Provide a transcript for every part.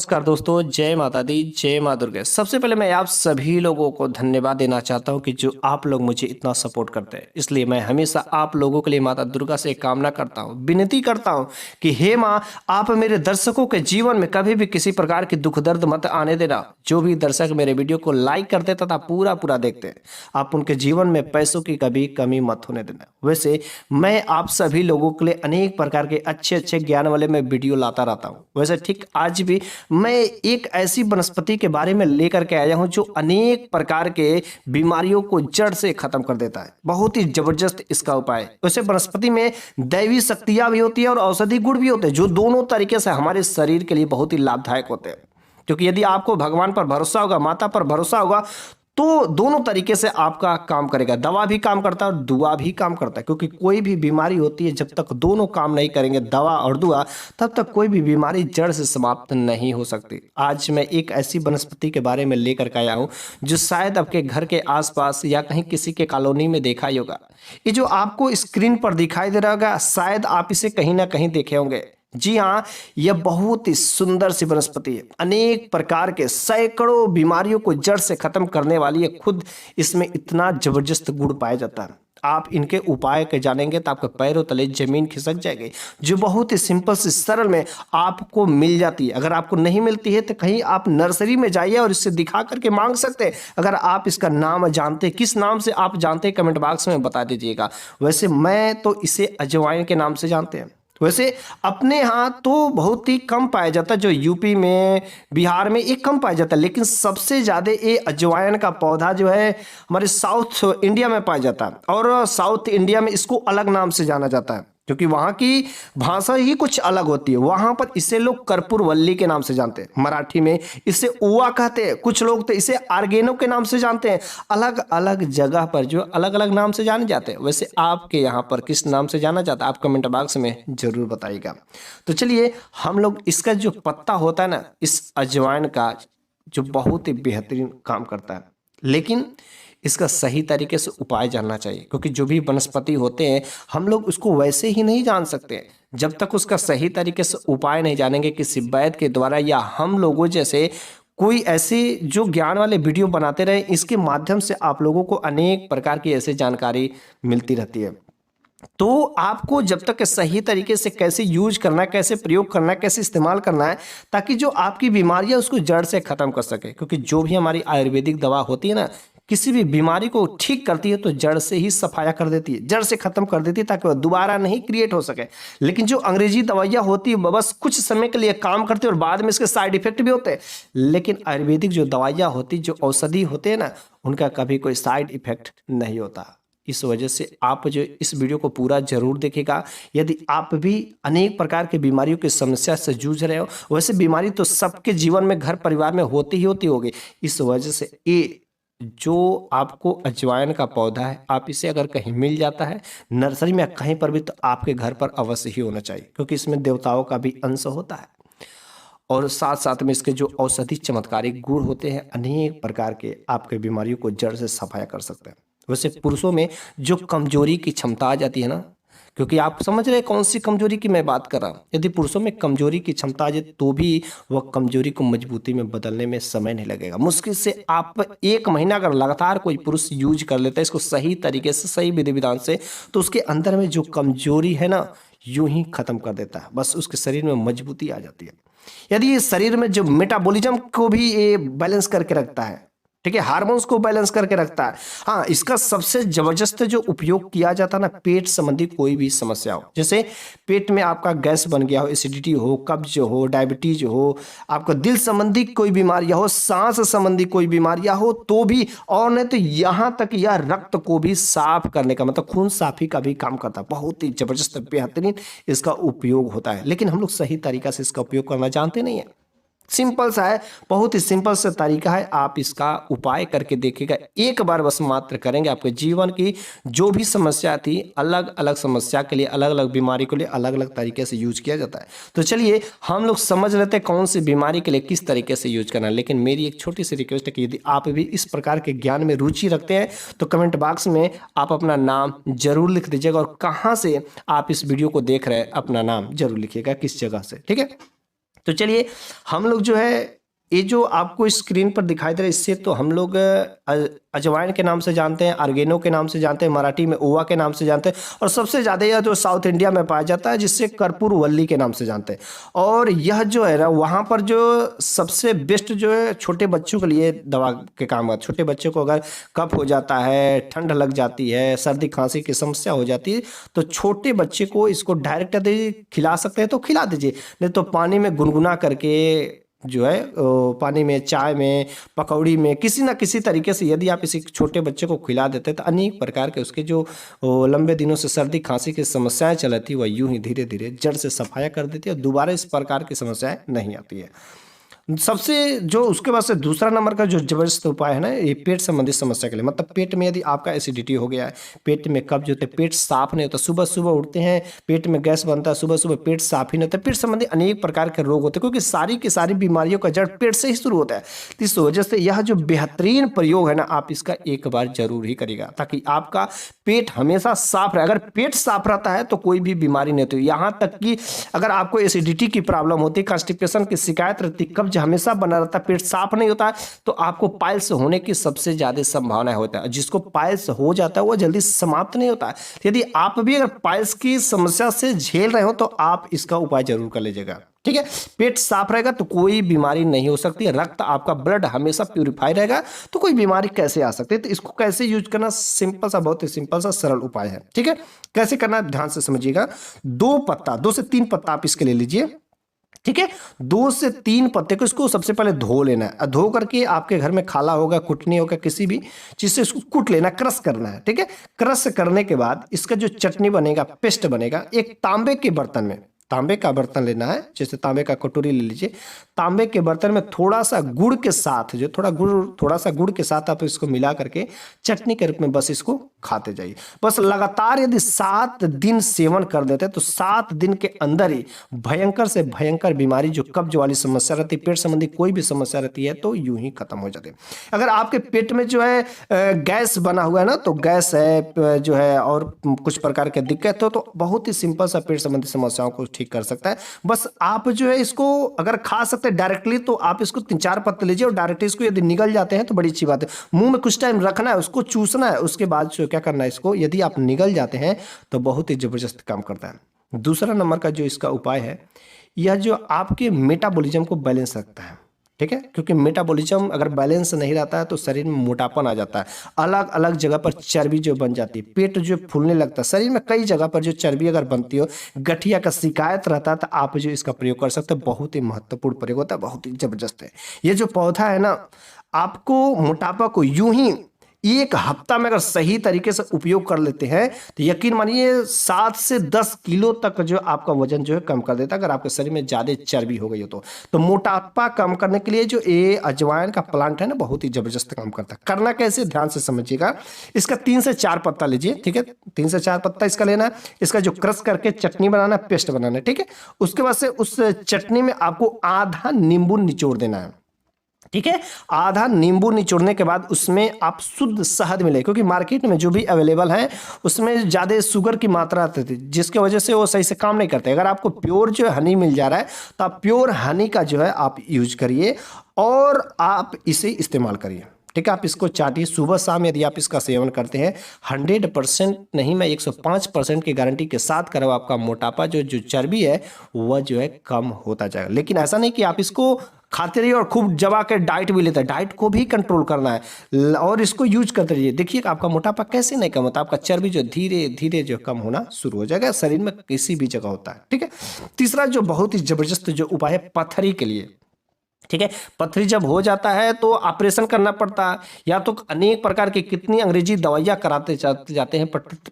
नमस्कार दोस्तों, जय माता दी, जय माँ दुर्गा। सबसे पहले मैं आप सभी लोगों को धन्यवाद देना चाहता हूं कि जो आप लोग मुझे इतना सपोर्ट करते हैं। इसलिए मैं हमेशा आप लोगों के लिए माता दुर्गा से कामना करता हूं, विनती करता हूं कि हे माँ, आप मेरे दर्शकों के जीवन में कभी भी किसी प्रकार की दुख दर्द मत आने देना। जो भी दर्शक मेरे वीडियो को लाइक करते तथा पूरा पूरा देखते हैं, आप उनके जीवन में पैसों की कभी कमी मत होने देना। वैसे मैं आप सभी लोगों के लिए अनेक प्रकार के अच्छे अच्छे ज्ञान वाले मैं वीडियो लाता रहता हूं। वैसे ठीक आज भी मैं एक ऐसी वनस्पति के बारे में लेकर के आया हूं जो अनेक प्रकार के बीमारियों को जड़ से खत्म कर देता है। बहुत ही जबरदस्त इसका उपाय है। वैसे वनस्पति में दैवी शक्तियां भी होती है और औषधि गुण भी होते हैं, जो दोनों तरीके से हमारे शरीर के लिए बहुत ही लाभदायक होते हैं। क्योंकि यदि आपको भगवान पर भरोसा होगा, माता पर भरोसा होगा, तो दोनों तरीके से आपका काम करेगा। दवा भी काम करता है और दुआ भी काम करता है। क्योंकि कोई भी बीमारी होती है, जब तक दोनों काम नहीं करेंगे, दवा और दुआ, तब तक कोई भी बीमारी जड़ से समाप्त नहीं हो सकती। आज मैं एक ऐसी वनस्पति के बारे में लेकर के आया हूं जो शायद आपके घर के आसपास या कहीं किसी के कॉलोनी में देखा ही होगा। ये जो आपको स्क्रीन पर दिखाई दे रहा होगा, शायद आप इसे कहीं ना कहीं देखे होंगे। जी हाँ, यह बहुत ही सुंदर सी वनस्पति है। अनेक प्रकार के सैकड़ों बीमारियों को जड़ से खत्म करने वाली है। खुद इसमें इतना जबरदस्त गुण पाया जाता है। आप इनके उपाय के जानेंगे तो आपके पैरों तले जमीन खिसक जाएगी, जो बहुत ही सिंपल से सरल में आपको मिल जाती है। अगर आपको नहीं मिलती है तो कहीं आप नर्सरी में जाइए और इससे दिखा करके मांग सकते हैं। अगर आप इसका नाम जानते हैं, किस नाम से आप जानते हैं, कमेंट बॉक्स में बता दीजिएगा। वैसे मैं तो इसे अजवाइन के नाम से जानते हैं। वैसे अपने यहाँ तो बहुत ही कम पाया जाता है, जो यूपी में, बिहार में ये कम पाया जाता है। लेकिन सबसे ज़्यादा ये अजवाइन का पौधा जो है हमारे साउथ इंडिया में पाया जाता है। और साउथ इंडिया में इसको अलग नाम से जाना जाता है, क्योंकि वहाँ की भाषा ही कुछ अलग होती है। वहाँ पर इसे लोग कर्पूरवल्ली के नाम से जानते हैं। मराठी में इसे उवा कहते हैं। कुछ लोग तो इसे आर्गेनो के नाम से जानते हैं। अलग अलग जगह पर जो अलग अलग नाम से जाने जाते हैं। वैसे आपके यहाँ पर किस नाम से जाना जाता है, आप कमेंट बॉक्स में जरूर बताइएगा। तो चलिए, हम लोग इसका जो पत्ता होता है ना, इस अजवाइन का, जो बहुत ही बेहतरीन काम करता है, लेकिन इसका सही तरीके से उपाय जानना चाहिए। क्योंकि जो भी वनस्पति होते हैं, हम लोग उसको वैसे ही नहीं जान सकते जब तक उसका सही तरीके से उपाय नहीं जानेंगे, किसी वैद्य के द्वारा या हम लोगों जैसे कोई ऐसे जो ज्ञान वाले वीडियो बनाते रहे। इसके माध्यम से आप लोगों को अनेक प्रकार की ऐसी जानकारी मिलती रहती है। तो आपको जब तक सही तरीके से कैसे यूज करना है, कैसे प्रयोग करना है, कैसे इस्तेमाल करना है, ताकि जो आपकी बीमारियां उसको जड़ से खत्म कर सके। क्योंकि जो भी हमारी आयुर्वेदिक दवा होती है ना, किसी भी बीमारी को ठीक करती है तो जड़ से ही सफाया कर देती है, जड़ से खत्म कर देती है, ताकि वह दोबारा नहीं क्रिएट हो सके। लेकिन जो अंग्रेजी दवाइयाँ होती है, बस कुछ समय के लिए काम करती है और बाद में इसके साइड इफेक्ट भी होते हैं। लेकिन आयुर्वेदिक जो दवाइयाँ होती, जो औषधि होते हैं ना, उनका कभी कोई साइड इफेक्ट नहीं होता। इस वजह से आप जो इस वीडियो को पूरा जरूर देखेगा। यदि आप भी अनेक प्रकार की बीमारियों की समस्या से जूझ रहे हो, वैसे बीमारी तो सबके जीवन में, घर परिवार में होती ही होगी। इस वजह से ये जो आपको अजवाइन का पौधा है, आप इसे अगर कहीं मिल जाता है, नर्सरी में कहीं पर भी, तो आपके घर पर अवश्य ही होना चाहिए। क्योंकि इसमें देवताओं का भी अंश होता है और साथ साथ में इसके जो औषधि चमत्कारिक गुण होते हैं, अनेक प्रकार के आपके बीमारियों को जड़ से सफाया कर सकते हैं। वैसे पुरुषों में जो कमजोरी की क्षमता आ जाती है ना, क्योंकि आप समझ रहे हैं कौन सी कमजोरी की मैं बात कर रहा हूँ। यदि पुरुषों में कमजोरी की क्षमता आ जाए तो भी वह कमजोरी को मजबूती में बदलने में समय नहीं लगेगा। मुश्किल से आप 1 महीना अगर लगातार कोई पुरुष यूज कर लेता है इसको सही तरीके से, सही विधि विधान से, तो उसके अंदर में जो कमजोरी है ना, यूं ही खत्म कर देता है। बस उसके शरीर में मजबूती आ जाती है। यदि ये शरीर में जो मेटाबॉलिज्म को भी ये बैलेंस करके रखता है, ठीक है, हार्मोन्स को बैलेंस करके रखता है। हाँ, इसका सबसे जबरदस्त जो उपयोग किया जाता है ना, पेट संबंधी कोई भी समस्या हो, जैसे पेट में आपका गैस बन गया हो, एसिडिटी हो, कब्ज हो, डायबिटीज हो, आपको दिल संबंधी कोई बीमारियां हो, सांस संबंधी कोई बीमारियां हो, तो भी, और नहीं तो यहाँ तक यह रक्त को भी साफ करने का, मतलब खून साफी का भी काम करता है। बहुत ही जबरदस्त बेहतरीन इसका उपयोग होता है। लेकिन हम लोग सही तरीका से इसका उपयोग करना जानते नहीं है। सिंपल सा है, बहुत ही सिंपल सा तरीका है। आप इसका उपाय करके देखिएगा, एक बार बस मात्र करेंगे, आपके जीवन की जो भी समस्या थी, अलग अलग समस्या के लिए, अलग अलग बीमारी के लिए अलग अलग तरीके से यूज किया जाता है। तो चलिए हम लोग समझ लेते हैं कौन सी बीमारी के लिए किस तरीके से यूज करना है। लेकिन मेरी एक छोटी सी रिक्वेस्ट है कि यदि आप भी इस प्रकार के ज्ञान में रुचि रखते हैं तो कमेंट बॉक्स में आप अपना नाम जरूर लिख दीजिएगा, और कहाँ से आप इस वीडियो को देख रहे हैं अपना नाम जरूर लिखिएगा, किस जगह से, ठीक है। तो चलिए हम लोग जो है ये जो आपको स्क्रीन पर दिखाई दे रहा है इससे तो हम लोग अजवाइन के नाम से जानते हैं, ऑर्गेनो के नाम से जानते हैं, मराठी में ओवा के नाम से जानते हैं, और सबसे ज़्यादा यह जो साउथ इंडिया में पाया जाता है जिससे कर्पूर वल्ली के नाम से जानते हैं। और यह जो है ना वहाँ पर जो सबसे बेस्ट जो है छोटे बच्चों के लिए दवा के काम आता है। छोटे बच्चों को अगर कफ हो जाता है, ठंड लग जाती है, सर्दी खांसी की समस्या हो जाती है, तो छोटे बच्चे को इसको डायरेक्ट यदि खिला सकते हैं तो खिला दीजिए, नहीं तो पानी में गुनगुना करके जो है पानी में, चाय में, पकौड़ी में, किसी ना किसी तरीके से यदि आप इसी छोटे बच्चे को खिला देते हैं तो अनेक प्रकार के उसके जो लंबे दिनों से सर्दी खांसी की समस्याएं चल रही थी वह यूं ही धीरे धीरे जड़ से सफाया कर देती है और दोबारा इस प्रकार की समस्याएं नहीं आती है। सबसे जो उसके बाद से दूसरा नंबर का जो जबरदस्त उपाय है ना, ये पेट संबंधित समस्या के लिए, मतलब पेट में यदि आपका एसिडिटी हो गया है, पेट में कब्ज होते, पेट साफ नहीं होता, सुबह सुबह उठते हैं पेट में गैस बनता है, सुबह सुबह पेट साफ ही नहीं होता, पेट संबंधी अनेक प्रकार के रोग होते हैं, क्योंकि सारी की सारी बीमारियों का जड़ पेट से ही शुरू होता है। तो इस वजह से यह जो बेहतरीन प्रयोग है ना, आप इसका एक बार जरूर ही करिएगा ताकि आपका पेट हमेशा साफ रहे। अगर पेट साफ रहता है तो कोई भी बीमारी नहीं होती। यहाँ तक कि अगर आपको एसिडिटी की प्रॉब्लम होती है, कॉन्स्टिपेशन की शिकायत रहती, कब्ज हमेशा बना रहता है, पेट साफ नहीं होता है, तो आपको पाइल्स होने की सबसे ज्यादा संभावना होता है। जिसको पाइल्स हो जाता है वो जल्दी समाप्त नहीं होता है। यदि आप भी अगर पाइल्स की समस्या से झेल रहे हो तो आप इसका उपाय जरूर कर लीजिएगा, ठीक है। पेट साफ रहेगा तो कोई बीमारी नहीं हो सकती, रक्त आपका ब्लड हमेशा प्यूरिफाई रहेगा तो कोई बीमारी कैसे आ सकती है। तो इसको कैसे यूज करना, सिंपल सा, बहुत ही सिंपल सा सरल उपाय है, ठीक है। कैसे करना ध्यान से समझिएगा। 2 से 3 पत्ता आप इसके ले लीजिए, ठीक है। 2 से 3 पत्ते को इसको सबसे पहले धो लेना है। धो करके आपके घर में खाला होगा, कुटनी होगा, किसी भी चीज से इसको कूट लेना, क्रश करना है, ठीक है। क्रश करने के बाद इसका जो चटनी बनेगा, पेस्ट बनेगा, एक तांबे के बर्तन में, तांबे का बर्तन लेना है, जैसे तांबे का कटोरी ले लीजिए। तांबे के बर्तन में थोड़ा सा गुड़ के साथ, जो थोड़ा सा गुड़ के साथ आप इसको मिला करके चटनी के रूप में बस इसको खाते जाइए। बस लगातार यदि 7 दिन सेवन कर देते हैं तो 7 दिन के अंदर ही भयंकर से भयंकर बीमारी, जो कब्ज वाली समस्या रहती है, पेट संबंधी कोई भी समस्या रहती है, तो यूं ही खत्म हो जाती है। अगर आपके पेट में जो है गैस बना हुआ है ना, तो गैस है जो है और कुछ प्रकार के दिक्कत हो, तो बहुत ही सिंपल सा पेट संबंधी समस्याओं को ठीक कर सकता है। बस आप जो है इसको अगर खा सकते हैं डायरेक्टली तो आप इसको 3-4 पत्ते लीजिए और डायरेक्टली इसको यदि निगल जाते हैं तो बड़ी अच्छी बात है। मुंह में कुछ टाइम रखना है, उसको चूसना है, उसके बाद जो क्या करना है, इसको यदि आप निगल जाते हैं तो बहुत ही जबरदस्त काम करता है। दूसरा नंबर का जो इसका उपाय है, यह जो आपके मेटाबॉलिज्म को बैलेंस रखता है, ठीक है। क्योंकि मेटाबॉलिज्म अगर बैलेंस नहीं रहता है तो शरीर में मोटापन आ जाता है, अलग अलग जगह पर चर्बी जो बन जाती है, पेट जो फूलने लगता है, शरीर में कई जगह पर जो चर्बी अगर बनती हो, गठिया का शिकायत रहता है, तो आप जो इसका प्रयोग कर सकते हैं। बहुत ही महत्वपूर्ण प्रयोग होता है, बहुत ही जबरदस्त है। ये जो पौधा है ना, आपको मोटापा को यूं ही 1 हफ्ता में अगर सही तरीके से उपयोग कर लेते हैं तो यकीन मानिए 7 से 10 किलो तक जो आपका वजन जो है कम कर देता है, अगर आपके शरीर में ज्यादा चर्बी हो गई हो तो मोटापा कम करने के लिए जो ये अजवाइन का प्लांट है ना, बहुत ही जबरदस्त काम करता है। करना कैसे, ध्यान से समझिएगा। इसका 3 से 4 पत्ता लीजिए, ठीक है। 3 से 4 पत्ता इसका लेना है, इसका जो क्रश करके चटनी बनाना है, पेस्ट बनाना है, ठीक है। उसके बाद से उस चटनी में आपको आधा नींबू निचोड़ देना है, ठीक है। आधा नींबू निचोड़ने के बाद उसमें आप शुद्ध शहद मिले, क्योंकि मार्केट में जो भी अवेलेबल है उसमें ज़्यादा शुगर की मात्रा आती थी, जिसकी वजह से वो सही से काम नहीं करते। अगर आपको प्योर जो है हनी मिल जा रहा है तो आप प्योर हनी का जो है आप यूज करिए और आप इसे इस्तेमाल करिए, ठीक है। आप इसको चाटिए सुबह शाम, यदि आप इसका सेवन करते हैं 100% नहीं, मैं 105% की गारंटी के साथ करो, आपका मोटापा जो चर्बी है वह जो है कम होता जाएगा। लेकिन ऐसा नहीं कि आप इसको खाते रहिए और खूब जमा के डाइट भी लेते हैं, डाइट को भी कंट्रोल करना है और इसको यूज करते रहिए। देखिए आपका मोटापा कैसे नहीं कम होता, आपका चर्बी जो धीरे धीरे जो कम होना शुरू हो जाएगा, शरीर में किसी भी जगह होता है, ठीक है। तीसरा जो बहुत ही जबरदस्त जो उपाय है पथरी के लिए, ठीक है। पथरी जब हो जाता है तो ऑपरेशन करना पड़ता है, या तो अनेक प्रकार की कितनी अंग्रेजी दवाइयाँ कराते जाते हैं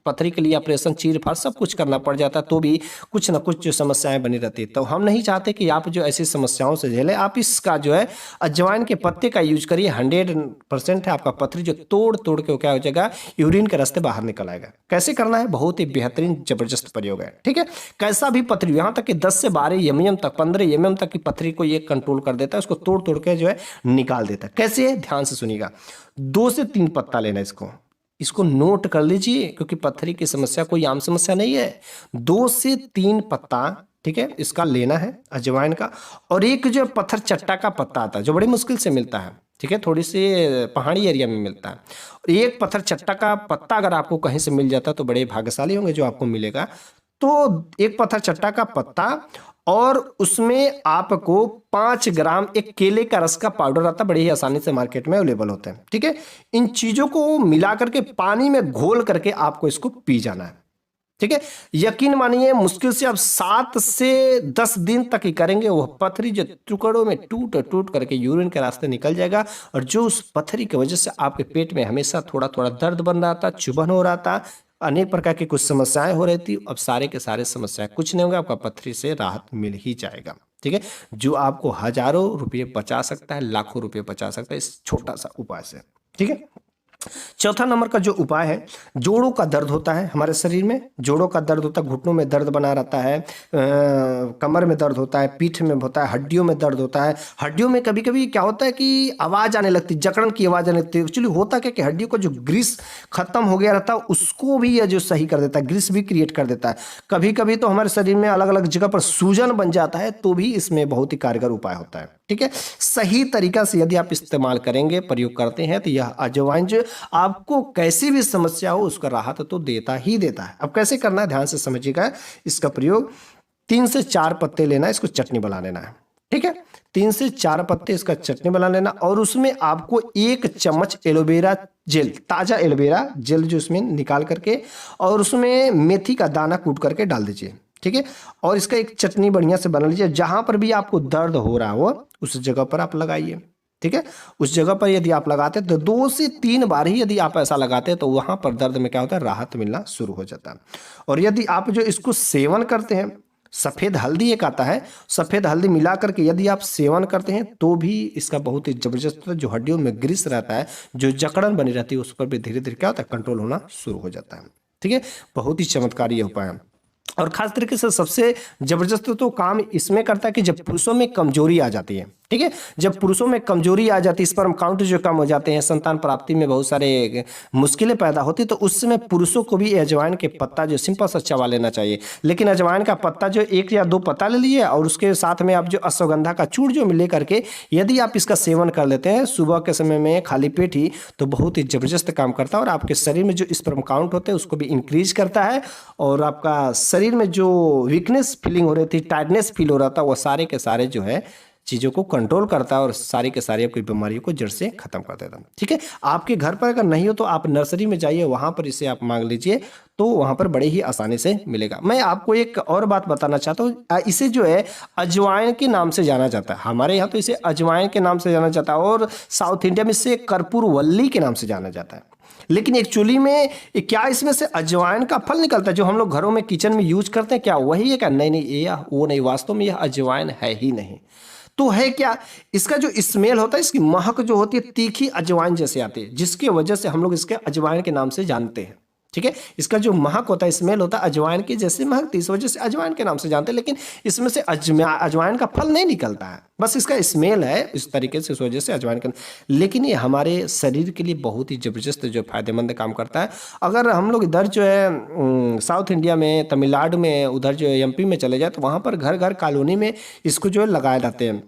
पथरी के लिए, ऑपरेशन चीर फाड़ सब कुछ करना पड़ जाता है, तो भी कुछ ना कुछ जो समस्याएं बनी रहती है। तो हम नहीं चाहते कि आप जो ऐसी समस्याओं से झेलें। आप इसका जो है अजवाइन के पत्ते का यूज करिए, 100% है आपका पथरी जो तोड़ तोड़ के क्या हो जाएगा, यूरिन के रास्ते बाहर निकल आएगा। कैसे करना है, बहुत ही बेहतरीन जबरदस्त प्रयोग है, ठीक है। कैसा भी पथरी, यहाँ तक कि 10 से 12 mm तक, 15 mm तक की पथरी को ये कंट्रोल कर देता है, उसको तोड़ तोड़ के जो है निकाल देता है। कैसे है, ध्यान से सुनिएगा। 2 से 3 पत्ता लेना, इसको नोट कर लीजिए, क्योंकि पथरी की समस्या कोई आम समस्या नहीं है। 2 से 3 पत्ता ठीक है, इसका लेना है अजवाइन का। और एक जो पत्थर चट्टा का पत्ता आता है जो बड़ी मुश्किल से मिलता है, ठीक है, थोड़ी सी पहाड़ी एरिया में मिलता है। और एक पत्थर चट्टा का पत्ता अगर आपको कहीं से मिल जाता तो बड़े भाग्यशाली होंगे जो आपको मिलेगा। तो एक पत्थर चट्टा का पत्ता और उसमें आपको 5 ग्राम एक केले का रस का पाउडर आता है, बड़ी ही आसानी से मार्केट में अवेलेबल होते हैं, ठीक है। इन चीजों को मिला करके पानी में घोल करके आपको इसको पी जाना है, ठीक है। यकीन मानिए मुश्किल से आप 7 से 10 दिन तक ही करेंगे, वह पथरी जो टुकड़ों में टूट टूट करके यूरिन के रास्ते निकल जाएगा। और जो उस पथरी की वजह से आपके पेट में हमेशा थोड़ा थोड़ा दर्द बन रहा था, चुभन हो रहा था, अनेक प्रकार की कुछ समस्याएं हो रही थी, अब सारे के सारे समस्याएं कुछ नहीं होगा, आपका पथरी से राहत मिल ही जाएगा, ठीक है। जो आपको हजारों रुपये बचा सकता है, लाखों रुपये बचा सकता है इस छोटा सा उपाय से, ठीक है। चौथा नंबर का जो उपाय है, जोड़ों का दर्द होता है हमारे शरीर में, जोड़ों का दर्द होता है, घुटनों में दर्द बना रहता है, कमर में दर्द होता है, पीठ में होता है, हड्डियों में दर्द होता है। हड्डियों में कभी कभी क्या होता है कि आवाज आने लगती है, जकड़न की आवाज आने लगती है। एक्चुअली होता क्या कि हड्डियों का जो ग्रीस खत्म हो गया रहता है उसको भी यह जो सही कर देता है, ग्रीस भी क्रिएट कर देता है। कभी कभी तो हमारे शरीर में अलग अलग जगह पर सूजन बन जाता है, तो भी इसमें बहुत ही कारगर उपाय होता है, ठीक है। सही तरीका से यदि आप इस्तेमाल करेंगे, प्रयोग करते हैं, तो यह अजवाइन जो आपको कैसी भी समस्या हो उसका राहत तो देता ही देता है। अब कैसे करना है ध्यान से समझिएगा। इसका प्रयोग 3 से 4 पत्ते लेना है, इसको चटनी बना लेना है, ठीक है। 3 से 4 पत्ते इसका चटनी बना लेना और उसमें आपको 1 चम्मच एलोवेरा जेल, ताजा एलोवेरा जेल जो उसमें निकाल करके, और उसमें मेथी का दाना कूट करके डाल दीजिए, ठीक है। और इसका एक चटनी बढ़िया से बना लीजिए। जहां पर भी आपको दर्द हो रहा हो उस जगह पर आप लगाइए, ठीक है। उस जगह पर यदि आप लगाते हैं तो 2 से 3 बार ही यदि आप ऐसा लगाते हैं तो वहां पर दर्द में क्या होता है, राहत मिलना शुरू हो जाता है। और यदि आप जो इसको सेवन करते हैं, सफेद हल्दी एक आता है, सफेद हल्दी मिला करके यदि आप सेवन करते हैं तो भी इसका बहुत ही जबरदस्त, जो हड्डियों में ग्रीस रहता है, जो जकड़न बनी रहती है, उस पर भी धीरे धीरे क्या होता है, कंट्रोल होना शुरू हो जाता है, ठीक है। बहुत ही चमत्कारी उपाय है। और खास तरीके से सबसे जबरदस्त तो काम इसमें करता है कि जब पुरुषों में कमजोरी आ जाती है, ठीक है, जब पुरुषों में कमजोरी आ जाती है, स्पर्म काउंट जो कम हो जाते हैं, संतान प्राप्ति में बहुत सारे मुश्किलें पैदा होती, तो उस समय पुरुषों को भी अजवाइन के पत्ता जो सिंपल सा चबा लेना चाहिए। लेकिन अजवाइन का पत्ता जो 1 या 2 पत्ता ले लिए और उसके साथ में आप जो अश्वगंधा का चूर्ण जो ले करके यदि आप इसका सेवन कर लेते हैं सुबह के समय में खाली पेट ही, तो बहुत ही जबरदस्त काम करता है और आपके शरीर में जो स्पर्म काउंट होते हैं उसको भी इंक्रीज करता है। और आपका शरीर में जो वीकनेस फीलिंग हो रही थी, टायर्डनेस फील हो रहा था, वो सारे के सारे जो है चीज़ों को कंट्रोल करता है और सारी के सारी आपकी बीमारियों को जड़ से खत्म कर देता है, ठीक है। आपके घर पर अगर नहीं हो तो आप नर्सरी में जाइए, वहां पर इसे आप मांग लीजिए, तो वहां पर बड़े ही आसानी से मिलेगा। मैं आपको एक और बात बताना चाहता हूँ, इसे जो है अजवाइन के नाम से जाना जाता है, हमारे यहाँ तो इसे अजवाइन के नाम से जाना जाता है और साउथ इंडिया में इसे कर्पूरवल्ली के नाम से जाना जाता है। लेकिन एक्चुअली में क्या इसमें से अजवाइन का फल निकलता है जो हम लोग घरों में किचन में यूज करते हैं, क्या वही है क्या? नहीं नहीं, ये वो नहीं, वास्तव में यह अजवाइन है ही नहीं। तो है क्या, इसका जो स्मेल होता है, इसकी महक जो होती है तीखी अजवाइन जैसे आती है, जिसकी वजह से हम लोग इसके अजवाइन के नाम से जानते हैं, ठीक है। इसका जो महक होता है, स्मेल होता है अजवाइन की जैसे महक, इस वजह से अजवाइन के नाम से जानते हैं। लेकिन इसमें से अजवाइन का फल नहीं निकलता है, बस इसका स्मेल है इस तरीके से, इस वजह से अजवाइन का। लेकिन ये हमारे शरीर के लिए बहुत ही जबरदस्त जो फायदेमंद काम करता है। अगर हम लोग इधर जो है साउथ इंडिया में, तमिलनाडु में, उधर जो एमपी में चले जाए तो वहाँ पर घर घर कॉलोनी में इसको जो है लगाए जाते हैं।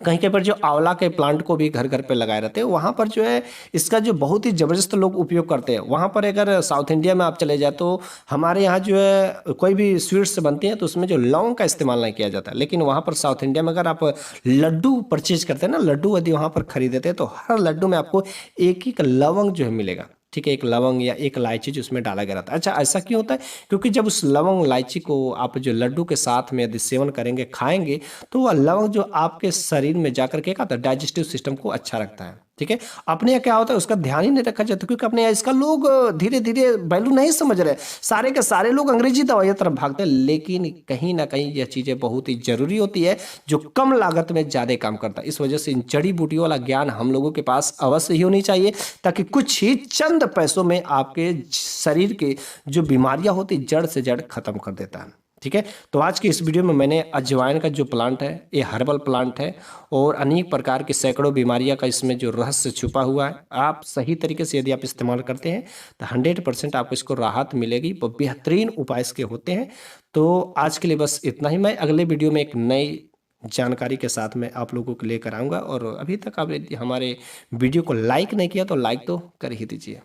कहीं कहीं पर जो आंवला के प्लांट को भी घर घर पे लगाए रहते हैं, वहाँ पर जो है इसका जो बहुत ही ज़बरदस्त लोग उपयोग करते हैं। वहाँ पर अगर साउथ इंडिया में आप चले जाए तो हमारे यहाँ जो है कोई भी स्वीट्स बनती हैं तो उसमें जो लौंग का इस्तेमाल नहीं किया जाता, लेकिन वहाँ पर साउथ इंडिया में अगर आप लड्डू परचेज करते हैं ना, लड्डू यदि वहाँ पर खरीदते हैं तो हर लड्डू में आपको एक एक लवंग जो है मिलेगा, ठीक है, एक लवंग या एक इलायची जो उसमें डाला गया रहता है। अच्छा, ऐसा क्यों होता है? क्योंकि जब उस लवंग इलायची को आप जो लड्डू के साथ में यदि सेवन करेंगे, खाएंगे, तो वह लवंग जो आपके शरीर में जाकर के क्या होता है, डाइजेस्टिव सिस्टम को अच्छा रखता है, ठीक है। अपने यहाँ क्या होता है उसका ध्यान ही नहीं रखा जाता, क्योंकि अपने यहाँ इसका लोग धीरे धीरे वैल्यू नहीं समझ रहे, सारे के सारे लोग अंग्रेजी दवाइयों तरफ भागते हैं। लेकिन कहीं ना कहीं यह चीज़ें बहुत ही जरूरी होती है जो कम लागत में ज़्यादा काम करता है। इस वजह से इन जड़ी बूटियों वाला ज्ञान हम लोगों के पास अवश्य ही होनी चाहिए, ताकि कुछ ही चंद पैसों में आपके शरीर के जो बीमारियां होती जड़ से जड़ खत्म कर देता है, ठीक है। तो आज की इस वीडियो में मैंने अजवाइन का जो प्लांट है, ये हर्बल प्लांट है और अनेक प्रकार की सैकड़ों बीमारियां का इसमें जो रहस्य छुपा हुआ है, आप सही तरीके से यदि आप इस्तेमाल करते हैं तो 100% आपको इसको राहत मिलेगी। वो बेहतरीन उपाय इसके होते हैं। तो आज के लिए बस इतना ही। मैं अगले वीडियो में एक नई जानकारी के साथ मैं आप लोगों को लेकर आऊँगा। और अभी तक आप यदि हमारे वीडियो को लाइक नहीं किया तो लाइक तो कर ही दीजिए।